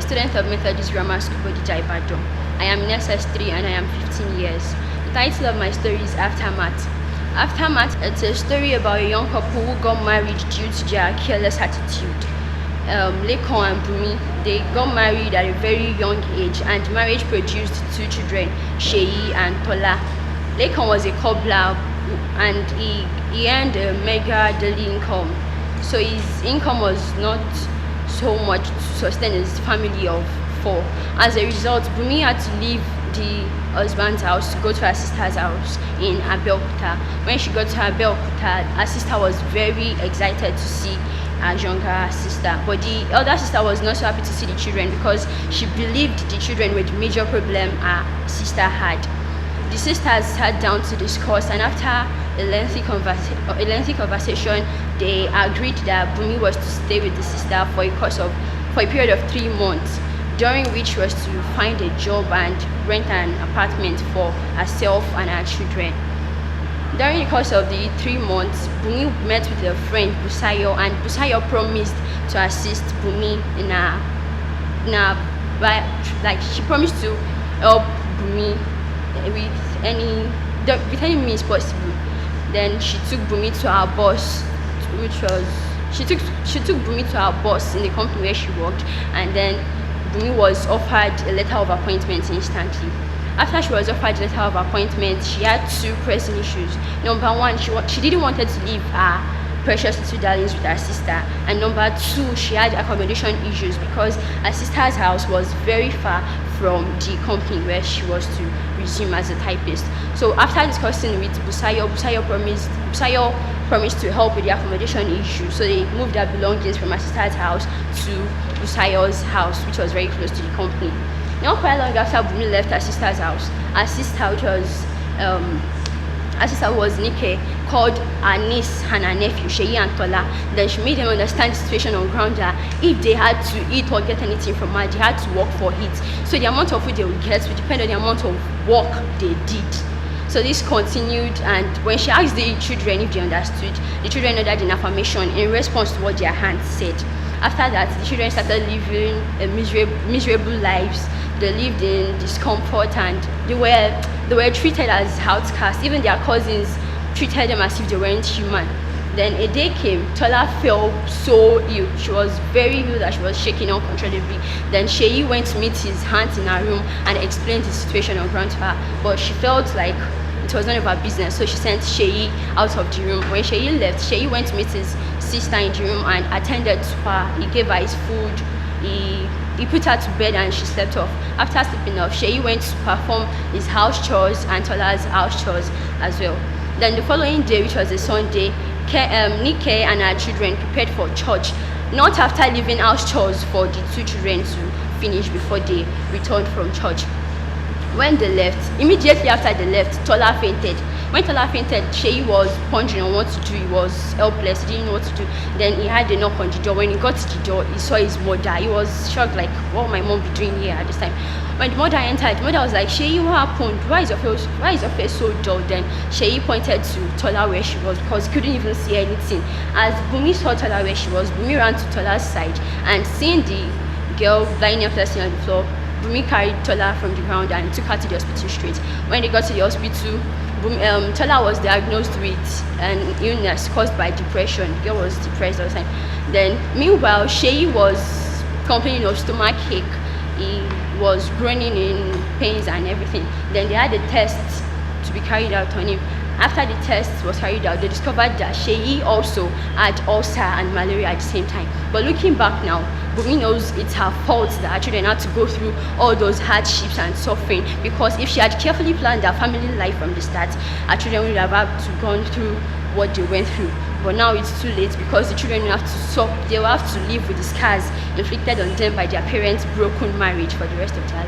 student of Methodist Grammar School, Bodija, Ibadan. I am in SS3 and I am 15 years. The title of my story is Aftermath. Aftermath, it's a story about a young couple who got married due to their careless attitude. Lekon and Bumi, they got married at a very young age, and the marriage produced two children, Sheyi and Tola. Lekon was a cobbler and he earned a mega daily income. So his income was not so much to sustain his family of 4. As a result, Bumi had to leave the husband's house to go to her sister's house in Abeokuta. When she got to Abeokuta, her sister was very excited to see her younger sister, but the elder sister was not so happy to see the children because she believed the children were the major problem her sister had. The sisters sat down to discuss, and after a lengthy conversation, they agreed that Bumi was to stay with the sister for a period of 3 months, during which she was to find a job and rent an apartment for herself and her children. During the course of the 3 months, Bumi met with her friend Busayo, and Busayo promised to assist Bumi she promised to help Bumi with any means possible. Then she took Bumi to her boss, she took Bumi to her boss in the company where she worked, and then Bumi was offered a letter of appointment instantly. After she was offered a letter of appointment, she had 2 pressing issues. Number 1, she didn't want to leave her precious little darlings with her sister, and number 2, she had accommodation issues because her sister's house was very far from the company where she was to resume as a typist. So after discussing with Busayo promised to help with the accommodation issue. So they moved her belongings from her sister's house to Busayo's house, which was very close to the company. Not quite long after Bumi left her sister's house, her sister was Nike, called her niece and her nephew, Sheyi and Tola. Then she made them understand the situation on ground that if they had to eat or get anything from her, they had to work for it. So the amount of food they would get would depend on the amount of work they did. So this continued, and when she asked the children if they understood, the children nodded in affirmation in response to what their hands said. After that, the children started living a miserable lives. They lived in discomfort, and they were treated as outcasts. Even their cousins treated them as if they weren't human. Then a day came, Tola fell so ill. She was very ill that she was shaking uncontrollably. Then Sheyi went to meet his aunt in her room and explained the situation on ground to her, but she felt like it was none of her business, so she sent Sheyi out of the room. When Sheyi left, Sheyi went to meet his sister in the room and attended to her. He gave her his food, he put her to bed, and she slept off. After sleeping off, Sheyi went to perform his house chores and Tola's house chores as well. Then the following day, which was a Sunday, Nike and her children prepared for church, not after leaving house chores for the 2 children to finish before they returned from church. When they left, immediately after they left, Tola fainted. When Tola fainted, Sheyi was pondering on what to do. He was helpless, he didn't know what to do. Then he had a knock on the door. When he got to the door, he saw his mother. He was shocked, like, what will my mom be doing here at this time? When the mother entered, the mother was like, Sheyi, what happened? Why is your face so dull? Then Sheyi pointed to Tola where she was because he couldn't even see anything. As Bumi saw Tola where she was, Bumi ran to Tola's side, and seeing the girl lying helplessly on the floor, Bumi carried Tola from the ground and took her to the hospital straight. When they got to the hospital, Tola was diagnosed with an illness caused by depression. The girl was depressed all the time. Then, meanwhile, Sheyi was complaining of stomach ache. He was groaning in pains and everything. Then they had a test to be carried out on him. After the test was carried out, they discovered that Sheyi also had ulcer and malaria at the same time. But looking back now, Bumi knows it's her fault that her children had to go through all those hardships and suffering, because if she had carefully planned her family life from the start, her children would have had to gone through what they went through. But now it's too late, because the children will have to live with the scars inflicted on them by their parents' broken marriage for the rest of their life.